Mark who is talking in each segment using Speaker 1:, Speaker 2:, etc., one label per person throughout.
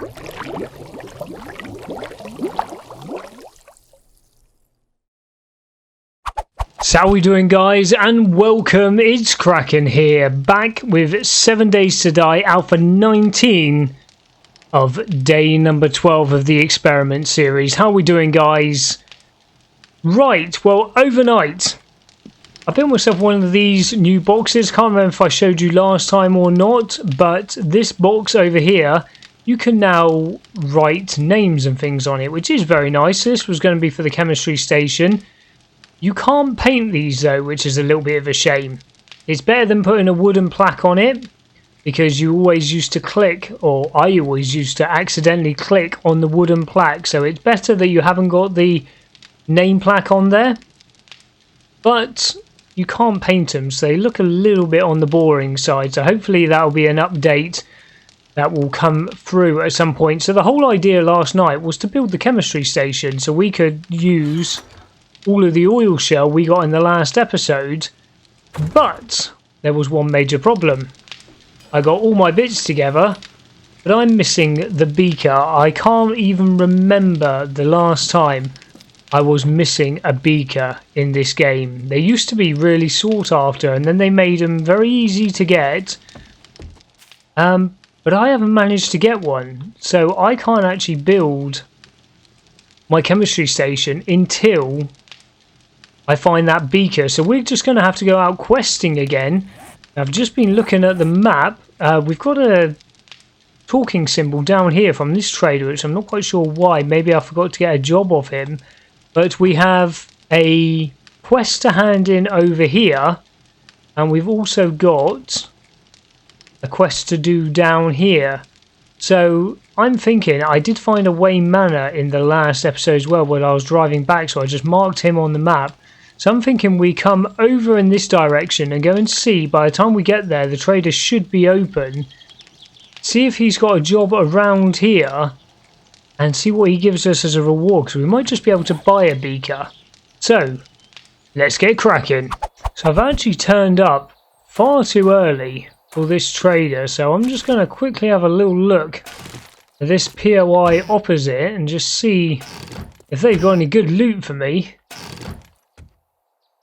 Speaker 1: So how are we doing, guys, and welcome. It's Kraken here, back with 7 Days to Die Alpha 19 of day number 12 of the experiment series. How are we doing, guys? Right, well, overnight I built myself one of these new boxes. Can't remember if I showed you last time or not, but this box over here, you can now write names and things on it, which is very nice. This was going to be for the chemistry station. You can't paint these though, which is a little bit of a shame. It's better than putting a wooden plaque on it, because you always used to click, or I always used to accidentally click on the wooden plaque. So it's better that you haven't got the name plaque on there. But you can't paint them, so they look a little bit on the boring side. So hopefully that will be an update that will come through at some point. So the whole idea last night was to build the chemistry station so we could use all of the oil shell we got in the last episode, but there was one major problem. I got all my bits together, but I'm missing the beaker. I can't even remember the last time I was missing a beaker in this game. They used to be really sought after, and then they made them very easy to get, but I haven't managed to get one, so I can't actually build my chemistry station until I find that beaker. So we're just going to have to go out questing again. I've just been looking at the map. We've got a talking symbol down here from this trader, which I'm not quite sure why. Maybe I forgot to get a job of him. But we have a quest to hand in over here, and we've also got a quest to do down here. So I'm thinking, I did find a Wayne Manor in the last episode as well when I was driving back, so I just marked him on the map. So I'm thinking we come over in this direction and go and see. By the time we get there, the trader should be open. See if he's got a job around here and see what he gives us as a reward, because we might just be able to buy a beaker. So let's get cracking. So I've actually turned up far too early for this trader, so I'm just going to quickly have a little look at this POI opposite and just see if they've got any good loot for me.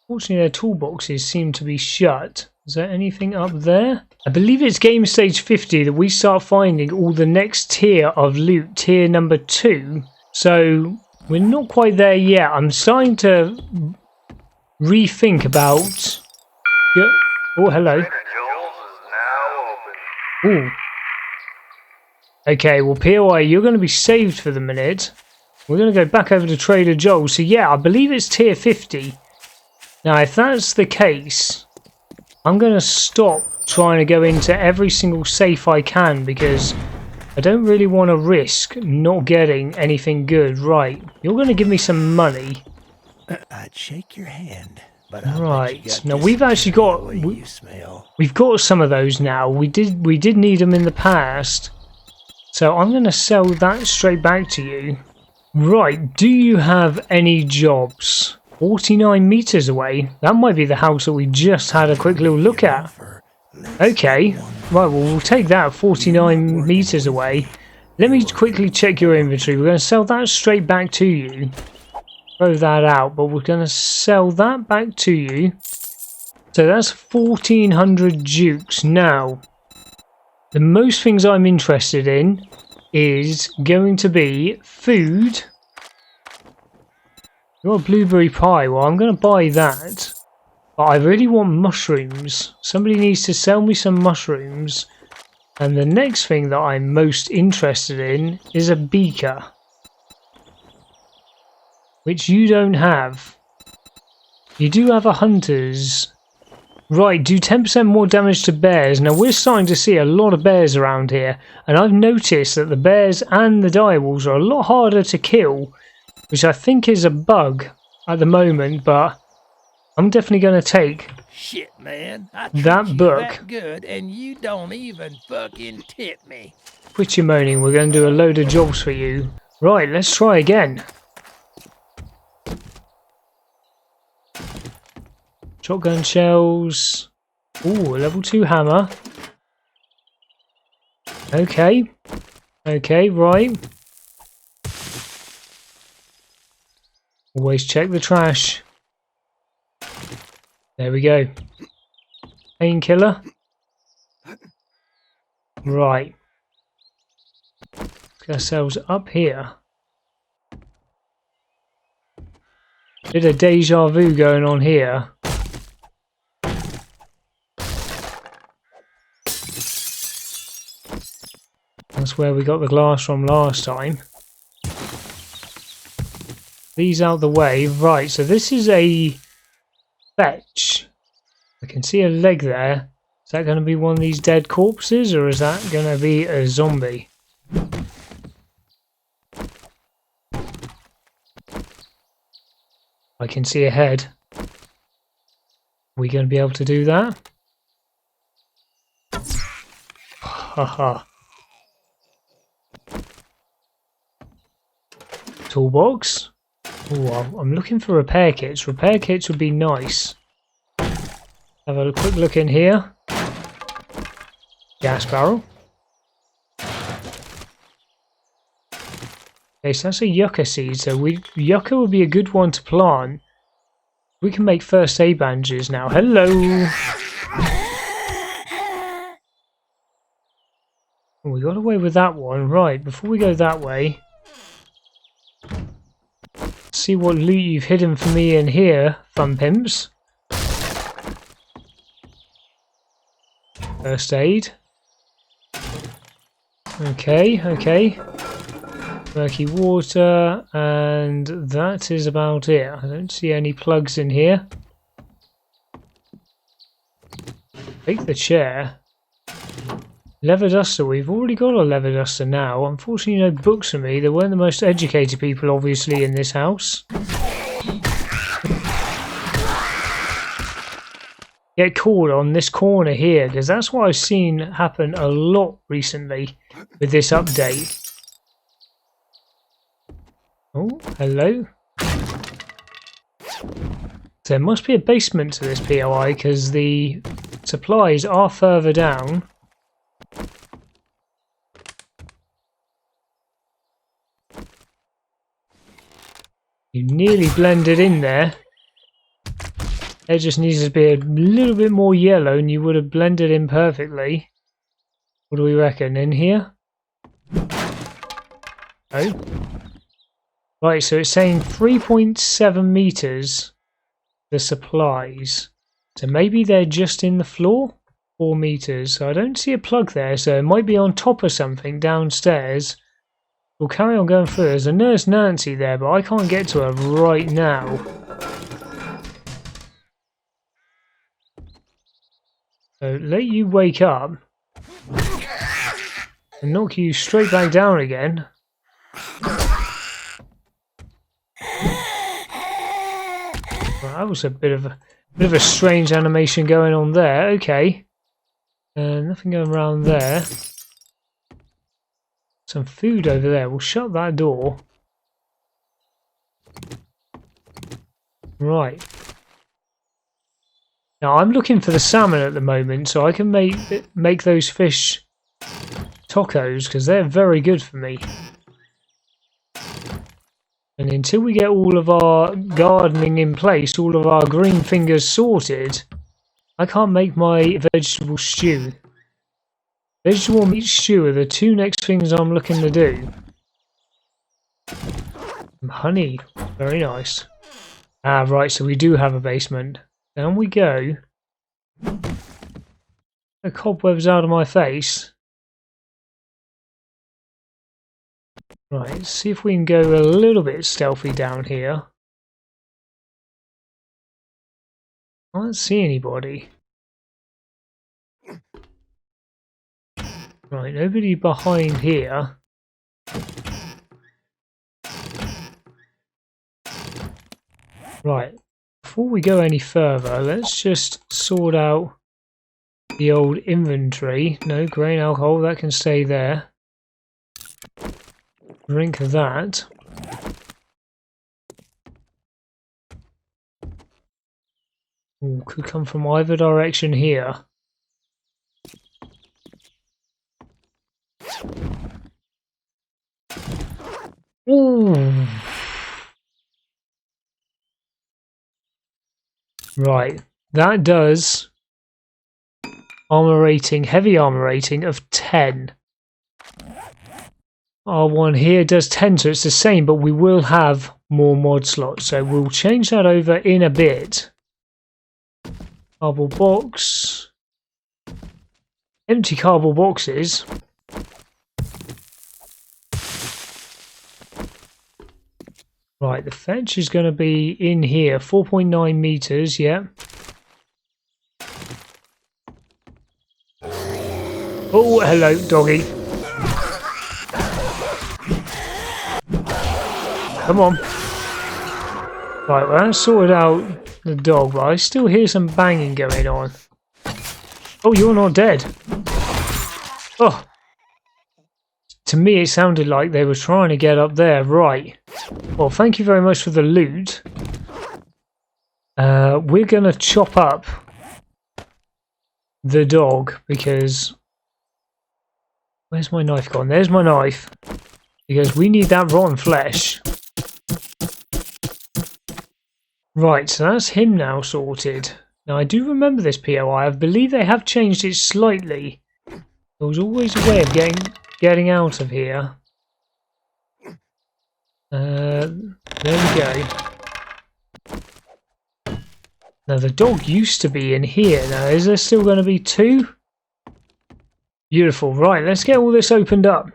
Speaker 1: Fortunately, their toolboxes seem to be shut. Is there anything up there? I believe it's game stage 50 that we start finding all the next tier of loot, tier number 2. So we're not quite there yet. I'm starting to rethink about... Oh, hello. Ooh. Okay, well, POI, you're going to be saved for the minute. We're going to go back over to Trader Joel. So yeah, I believe it's tier 50. Now, if that's the case, I'm going to stop trying to go into every single safe I can, because I don't really want to risk not getting anything good. Right, you're going to give me some money.
Speaker 2: I'd shake your hand, but
Speaker 1: right, now we've actually got we've got some of those now. We did need them in the past, so I'm going to sell that straight back to you. Right, do you have any jobs? 49 meters away. That might be the house that we just had a quick little look at. Okay, right, well, we'll take that 49 meters away. Let me quickly check your inventory. We're going to sell that straight back to you. Throw that out, but we're going to sell that back to you. So that's 1400 dukes. Now, the most things I'm interested in is going to be food. You got a blueberry pie. Well, I'm going to buy that. But I really want mushrooms. Somebody needs to sell me some mushrooms. And the next thing that I'm most interested in is a beaker, which you don't have. You do have a hunter's. Right, do 10% more damage to bears. Now, we're starting to see a lot of bears around here. And I've noticed that the bears and the direwolves are a lot harder to kill, which I think is a bug at the moment, but I'm definitely going to take
Speaker 2: shit, man.
Speaker 1: that book.
Speaker 2: That good, and you don't even fucking tip me.
Speaker 1: Quit your moaning. We're going to do a load of jobs for you. Right, let's try again. Shotgun shells. Ooh, a level 2 hammer. Okay. Okay, right. Always check the trash. There we go. Painkiller. Right. Get ourselves up here. Bit of deja vu going on here. That's where we got the glass from last time. These out the way. Right, so this is a fetch. I can see a leg there. Is that going to be one of these dead corpses, or is that going to be a zombie? I can see a head. Are we going to be able to do that? Haha. Toolbox. Oh, I'm looking for repair kits. Repair kits would be nice. Have a quick look in here. Gas barrel. Okay, so that's a yucca seed. So yucca would be a good one to plant. We can make first aid bandages now. Hello. Oh, we got away with that one. Right, before we go that way, see what loot you've hidden for me in here, fun pimps. First aid. Okay, okay. Murky water, and that is about it. I don't see any plugs in here. Take the chair. Leather duster. We've already got a leather duster now. Unfortunately, no books for me. They weren't the most educated people, obviously, in this house. Get caught on this corner here, because that's what I've seen happen a lot recently with this update. Oh, hello. There must be a basement to this POI, because the supplies are further down. You nearly blended in there. It just needs to be a little bit more yellow and you would have blended in perfectly. What do we reckon? In here? Oh. Right, so it's saying 3.7 meters the supplies. So maybe they're just in the floor? 4 meters. So I don't see a plug there, so it might be on top of something downstairs. We'll carry on going through. There's a Nurse Nancy there, but I can't get to her right now. So let you wake up and knock you straight back down again. Well, that was a bit of a strange animation going on there. Okay, nothing going around there. Some food over there. We'll shut that door. Right. Now I'm looking for the salmon at the moment, so I can make those fish tacos because they're very good for me. And until we get all of our gardening in place, all of our green fingers sorted, I can't make my vegetable stew. Vegetable meat stew are the two next things I'm looking to do. Honey, very nice. Ah, right, so we do have a basement. Down we go. The cobwebs out of my face. Right, let's see if we can go a little bit stealthy down here. I don't see anybody. Right, nobody behind here. Right, before we go any further, let's just sort out the old inventory. No, grain alcohol, that can stay there. Drink that. Ooh, could come from either direction here. Ooh. Right, that does armor rating, heavy armor rating of 10. Our one here does 10, so it's the same, but we will have more mod slots, so we'll change that over in a bit. Cardboard box. Empty cardboard boxes. Right, the fetch is going to be in here, 4.9 meters, yeah. Oh, hello, doggy. Come on. Right, well, I sorted out the dog, but I still hear some banging going on. Oh, you're not dead. Oh. To me, it sounded like they were trying to get up there. Right. Well, thank you very much for the loot. We're going to chop up the dog because... Where's my knife gone? There's my knife. Because we need that rotten flesh. Right, so that's him now sorted. Now, I do remember this POI. I believe they have changed it slightly. There was always a way of getting out of here. There we go. Now, the dog used to be in here. Now, is there still going to be 2? Beautiful. Right, let's get all this opened up.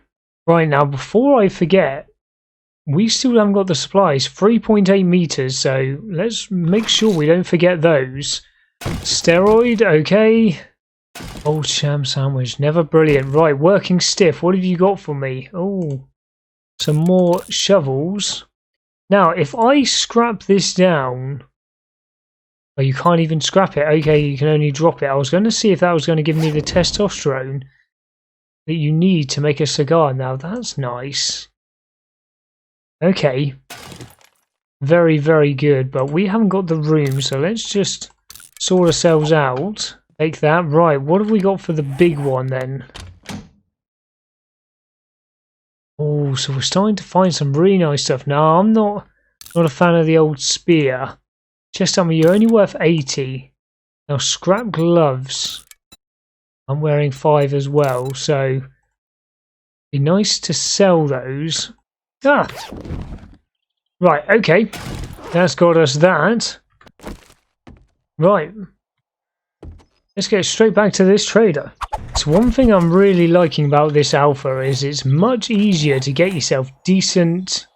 Speaker 1: Right, now, before I forget, we still haven't got the supplies. 3.8 meters, so let's make sure we don't forget those. Steroid, okay. Old sham sandwich, never brilliant. Right, working stiff. What have you got for me? Oh, some more shovels. Now, if I scrap this down... Oh, you can't even scrap it. Okay, you can only drop it. I was going to see if that was going to give me the testosterone that you need to make a cigar. Now, that's nice. Okay. Very, very good. But we haven't got the room, so let's just sort ourselves out. Take that. Right, what have we got for the big one then? Oh, so we're starting to find some really nice stuff. Now, I'm not a fan of the old spear. Chest armor, you're only worth 80. Now, scrap gloves. I'm wearing 5 as well, so be nice to sell those. Ah! Right, okay. That's got us that. Right. Let's get straight back to this trader. So one thing I'm really liking about this alpha is it's much easier to get yourself decent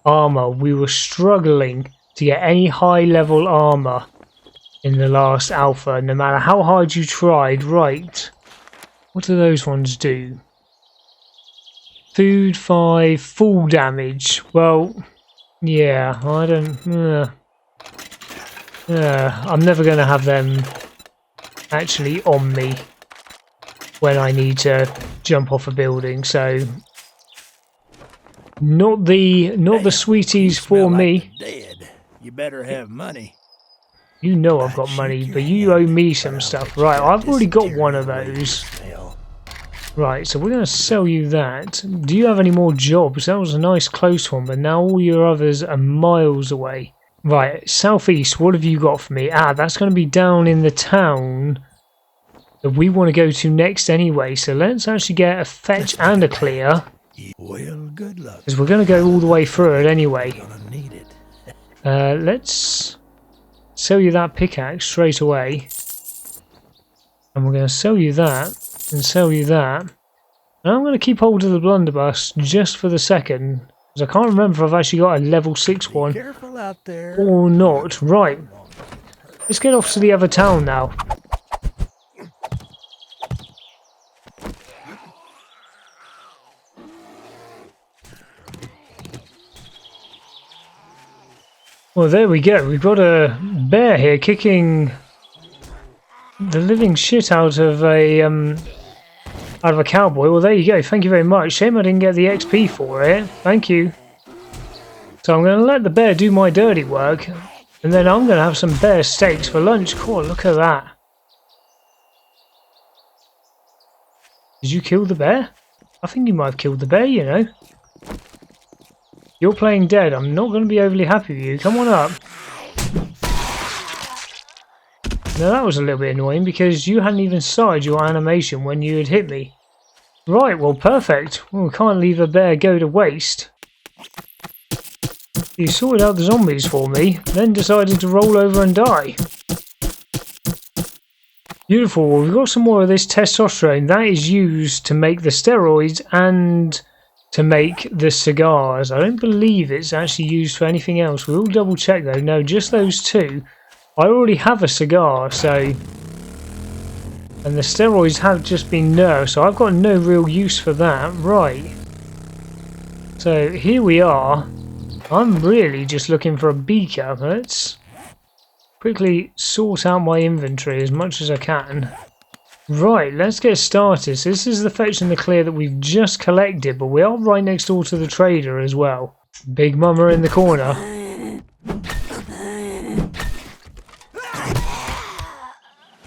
Speaker 1: armor. We were struggling to get any high level armor in the last alpha, no matter how hard you tried. Right. What do those ones do? Food 5, full damage. Well, yeah, I don't... I'm never going to have them actually on me when I need to jump off a building, so not the sweeties for me.
Speaker 2: Dead. You better have money.
Speaker 1: You know I've got money, but you owe me some stuff. Right, I've already got one of those. Right, so we're going to sell you that. Do you have any more jobs? That was a nice close one, but now all your others are miles away. Right, southeast, what have you got for me? Ah, that's going to be down in the town that we want to go to next anyway. So let's actually get a fetch and a clear.
Speaker 2: Well, good luck.
Speaker 1: Because we're going to go all the way through it anyway.
Speaker 2: Gonna need it.
Speaker 1: Let's sell you that pickaxe straight away. And we're going to sell you that. And sell you that. And I'm going to keep hold of the blunderbuss just for the second. Because I can't remember if I've actually got a level 6 one.
Speaker 2: Careful out there.
Speaker 1: Or not. Right. Let's get off to the other town now. Well, there we go. We've got a bear here kicking the living shit out of a cowboy. Well, there you go. Thank you very much. Shame I didn't get the XP for it. Thank you. So I'm going to let the bear do my dirty work, and then I'm going to have some bear steaks for lunch. Cool, look at that. Did you kill the bear? I think you might have killed the bear, you know. You're playing dead. I'm not going to be overly happy with you. Come on up. Now that was a little bit annoying because you hadn't even started your animation when you had hit me. Right, well, perfect. Well, we can't leave a bear go to waste. You sorted out the zombies for me, then decided to roll over and die. Beautiful. Well, we've got some more of this testosterone. That is used to make the steroids and to make the cigars. I don't believe it's actually used for anything else. We'll double check though. No, just those two. I already have a cigar, so... And the steroids have just been nerfed, so I've got no real use for that. Right. So here we are. I'm really just looking for a beaker. Let's quickly sort out my inventory as much as I can. Right, let's get started. So this is the fetch and the clear that we've just collected, but we are right next door to the trader as well. Big Mama in the corner.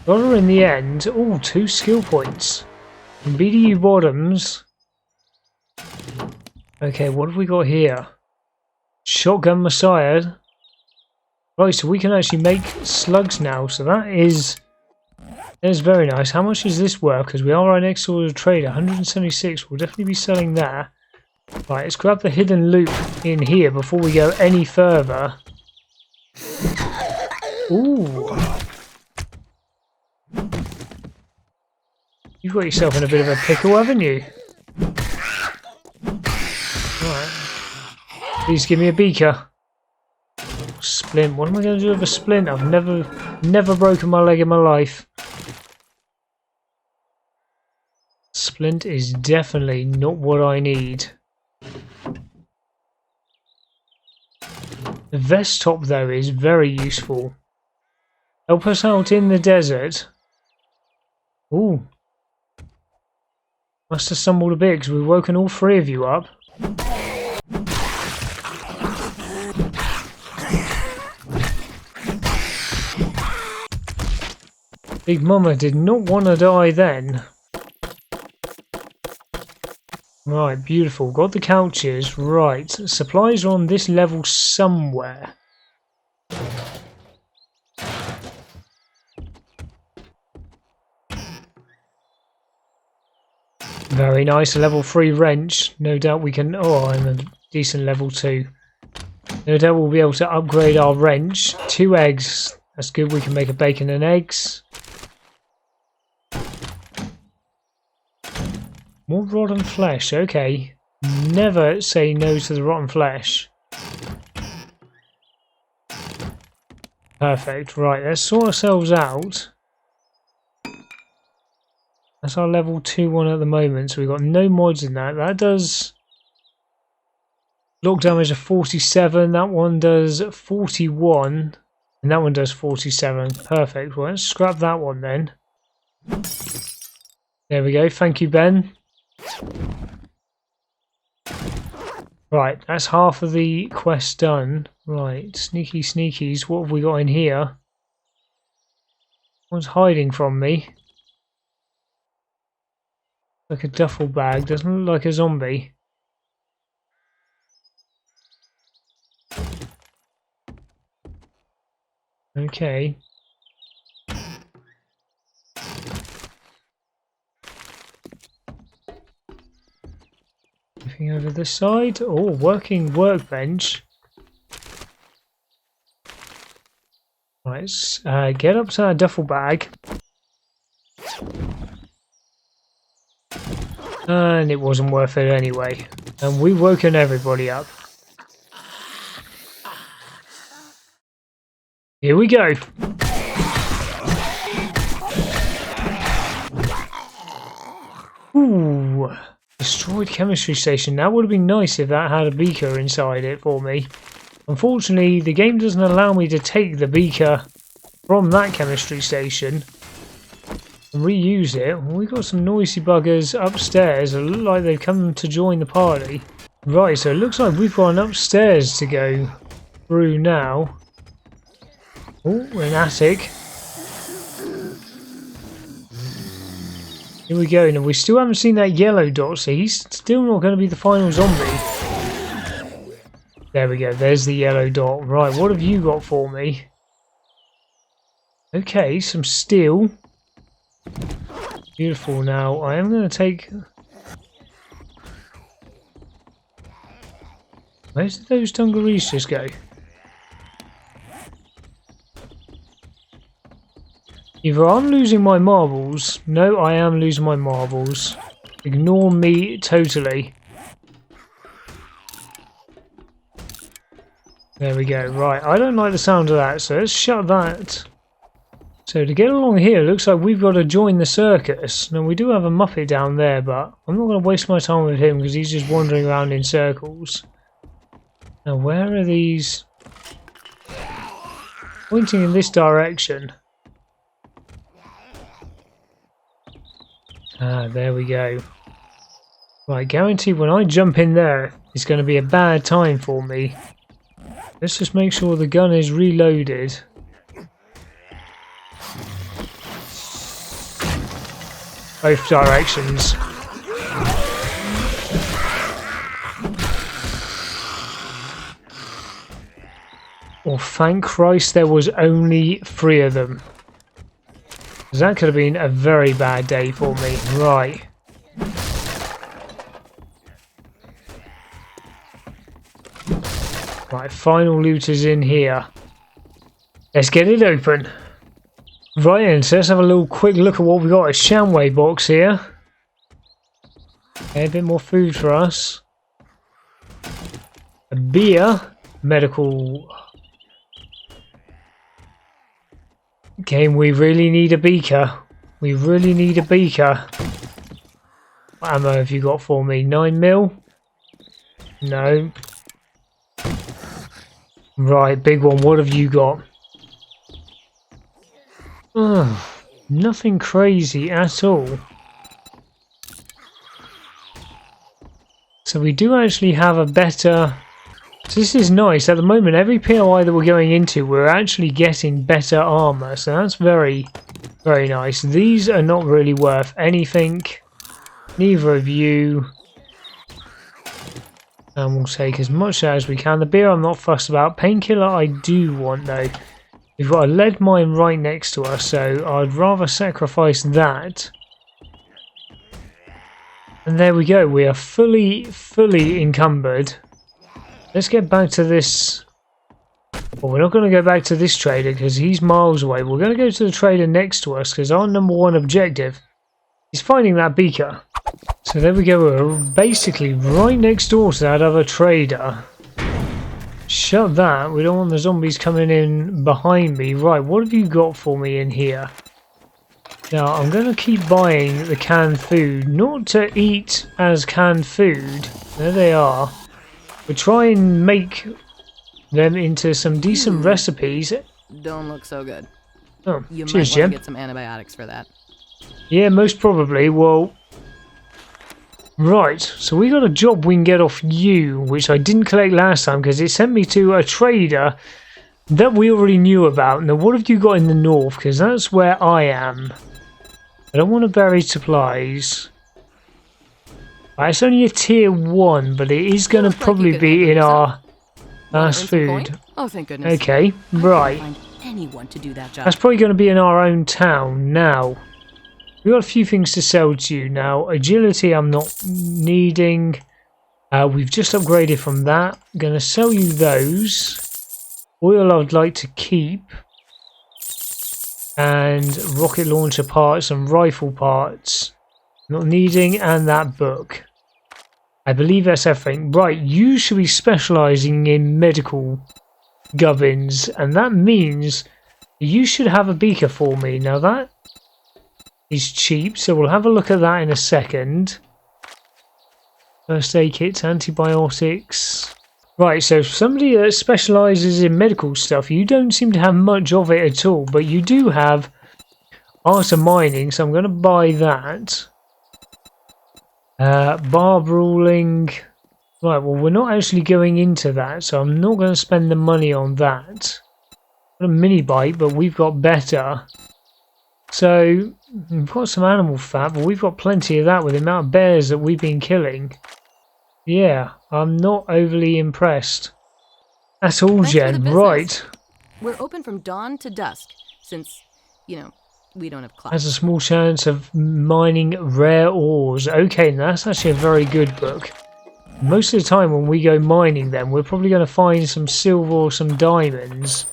Speaker 1: Got her in the end. Oh, 2 skill points. BDU bottoms. Okay, what have we got here? Shotgun Messiah. Right, so we can actually make slugs now, so that is very nice. How much is this worth? Because we are right next to the trader. 176. We'll definitely be selling that. Right, let's grab the hidden loot in here before we go any further. Ooh. You've got yourself in a bit of a pickle, haven't you? Right. Please give me a beaker. Splint. What am I going to do with a splint? I've never broken my leg in my life. Splint is definitely not what I need. The vest top though is very useful. Help us out in the desert. Ooh. Must have stumbled a bit because we've woken all 3 of you up. Big Mama did not want to die then. Right, beautiful. Got the couches. Right, supplies are on this level somewhere. Very nice, a level 3 wrench. No doubt we can... Oh, and a decent level 2. No doubt we'll be able to upgrade our wrench. 2 eggs. That's good, we can make a bacon and eggs. More rotten flesh, okay. Never say no to the rotten flesh. Perfect, right, let's sort ourselves out. That's our level 2 one at the moment, so we've got no mods in that. That does lock damage of 47, that one does 41, and that one does 47. Perfect, well, let's scrap that one then. There we go, thank you, Ben. Right, that's half of the quest done. Right, sneaky sneakies, what have we got in here? One's hiding from me. Like a duffel bag, doesn't look like a zombie. Okay. Anything over this side? Oh, working workbench. Right, let's get up to that duffel bag. And it wasn't worth it anyway. And we've woken everybody up. Here we go. Ooh. Destroyed chemistry station. That would have been nice if that had a beaker inside it for me. Unfortunately, the game doesn't allow me to take the beaker from that chemistry station and reuse it. We've got some noisy buggers upstairs. It look like they've come to join the party. Right, so it looks like we've got an upstairs to go through now. Oh, an attic. Here we go. Now, we still haven't seen that yellow dot, so he's still not going to be the final zombie. There we go, there's the yellow dot. Right, what have you got for me? Okay, some steel. Beautiful. Now, I am going to take... Where did those dungarees just go? Either I'm losing my marbles. No, I am losing my marbles. Ignore me totally. There we go. Right, I don't like the sound of that, so let's shut that. So to get along here, it looks like we've got to join the circus. Now we do have a Muppet down there, but I'm not going to waste my time with him because he's just wandering around in circles. Now where are these? Pointing in this direction. Ah, there we go. Right, guarantee when I jump in there, it's going to be a bad time for me. Let's just make sure the gun is reloaded. Both directions. Oh, thank Christ there was only 3 of them. That could have been a very bad day for me. Right. Right, final loot is in here. Let's get it open. Right then, so let's have a little quick look at what we got. A Shamway box here. Okay, a bit more food for us. A beer. Medical. Okay, we really need a beaker. We really need a beaker. What ammo have you got for me? 9mm? No. Right, big one. What have you got? Ugh, nothing crazy at all. So we do actually have a better... So this is nice. At the moment, every POI that we're going into, we're actually getting better armor. So that's very, very nice. These are not really worth anything. Neither of you. And we'll take as much as we can. The beer I'm not fussed about. Painkiller I do want though. We've got a lead mine right next to us, so I'd rather sacrifice that. And there we go. We are fully encumbered. Let's get back to this. Well, we're not going to go back to this trader because he's miles away. We're going to go to the trader next to us because our #1 objective is finding that beaker. So there we go. We're basically right next door to that other trader. Shut that. We don't want the zombies coming in behind me. Right, what have you got for me in here? Now, I'm going to keep buying the canned food. Not to eat as canned food. There they are. We'll try and make them into some decent recipes.
Speaker 3: Don't look so good.
Speaker 1: Oh,
Speaker 3: you
Speaker 1: cheers,
Speaker 3: might
Speaker 1: Jim.
Speaker 3: want to get some antibiotics for that.
Speaker 1: Yeah, most probably. Well, right. So we got a job we can get off you, which I didn't collect last time because it sent me to a trader that we already knew about. Now, what have you got in the north? Because that's where I am. I don't want to bury supplies. It's only a tier 1, but it is going to probably be in our fast food.
Speaker 3: Oh, thank goodness.
Speaker 1: Okay, right.
Speaker 3: Find anyone to do that job.
Speaker 1: That's probably going to be in our own town. Now, we've got a few things to sell to you. Now, agility I'm not needing. We've just upgraded from that. I'm going to sell you those. Oil I'd like to keep. And rocket launcher parts and rifle parts. Not needing, and that book. I believe that's everything. Right, you should be specialising in medical gubbins, and that means you should have a beaker for me. Now that is cheap, so we'll have a look at that in a second. First aid kits, antibiotics. Right, so somebody that specialises in medical stuff, you don't seem to have much of it at all, but you do have art of mining, so I'm going to buy that. Barb ruling. Right, well, we're not actually going into that, so I'm not going to spend the money on that. Got a mini bite, but we've got better. So, we've got some animal fat, but we've got plenty of that with the amount of bears that we've been killing. Yeah, I'm not overly impressed. That's all,
Speaker 3: Thanks for the
Speaker 1: Jen.
Speaker 3: business.
Speaker 1: Right.
Speaker 3: We're open from dawn to dusk, since, we don't have clocks.
Speaker 1: Has a small chance of mining rare ores. Okay, that's actually a very good book. Most of the time when we go mining then, we're probably going to find some silver or some diamonds.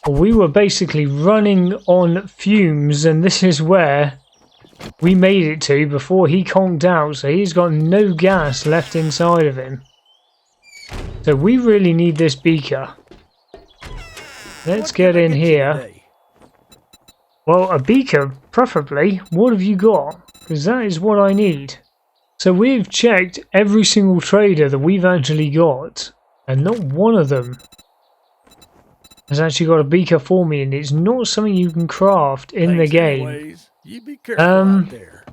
Speaker 1: We were basically running on fumes, and this is where we made it to before he conked out, so he's got no gas left inside of him. So we really need this beaker. Let's get in here. Well, a beaker, preferably. What have you got? Because that is what I need. So we've checked every single trader that we've actually got, and not one of them has actually got a beaker for me, and it's not something you can craft in the game.
Speaker 2: Anyways. You be careful out there.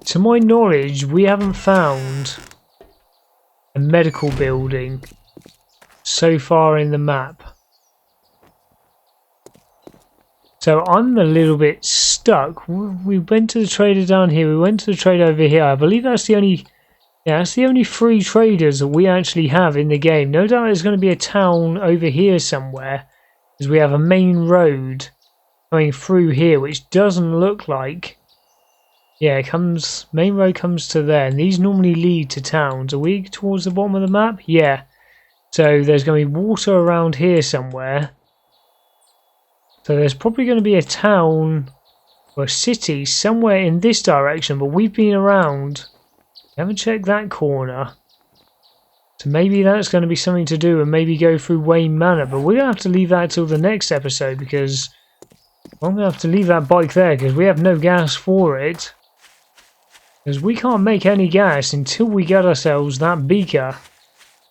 Speaker 1: To my knowledge, we haven't found a medical building so far in the map. So I'm a little bit stuck. We went to the trader down here, we went to the trader over here. I believe that's the only three traders that we actually have in the game. No doubt there's going to be a town over here somewhere, because we have a main road going through here, which doesn't look like. Yeah, main road comes to there, and these normally lead to towns. Are we towards the bottom of the map? Yeah. So there's going to be water around here somewhere. So there's probably going to be a town or a city somewhere in this direction, but we've been around. We haven't checked that corner. So maybe that's going to be something to do, and maybe go through Wayne Manor, but we're going to have to leave that till the next episode, because I'm going to have to leave that bike there because we have no gas for it. Because we can't make any gas until we get ourselves that beaker.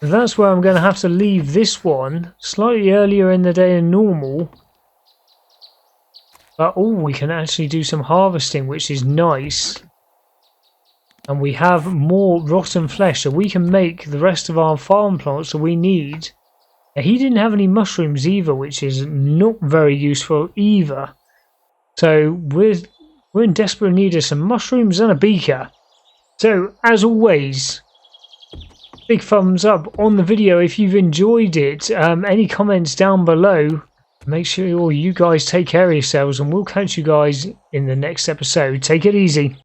Speaker 1: And that's where I'm going to have to leave this one slightly earlier in the day than normal. But we can actually do some harvesting, which is nice. And we have more rotten flesh, so we can make the rest of our farm plots that we need. Now, he didn't have any mushrooms either, which is not very useful either. So we're in desperate need of some mushrooms and a beaker. So as always, big thumbs up on the video if you've enjoyed it. Any comments down below. Make sure you guys take care of yourselves, and we'll catch you guys in the next episode. Take it easy.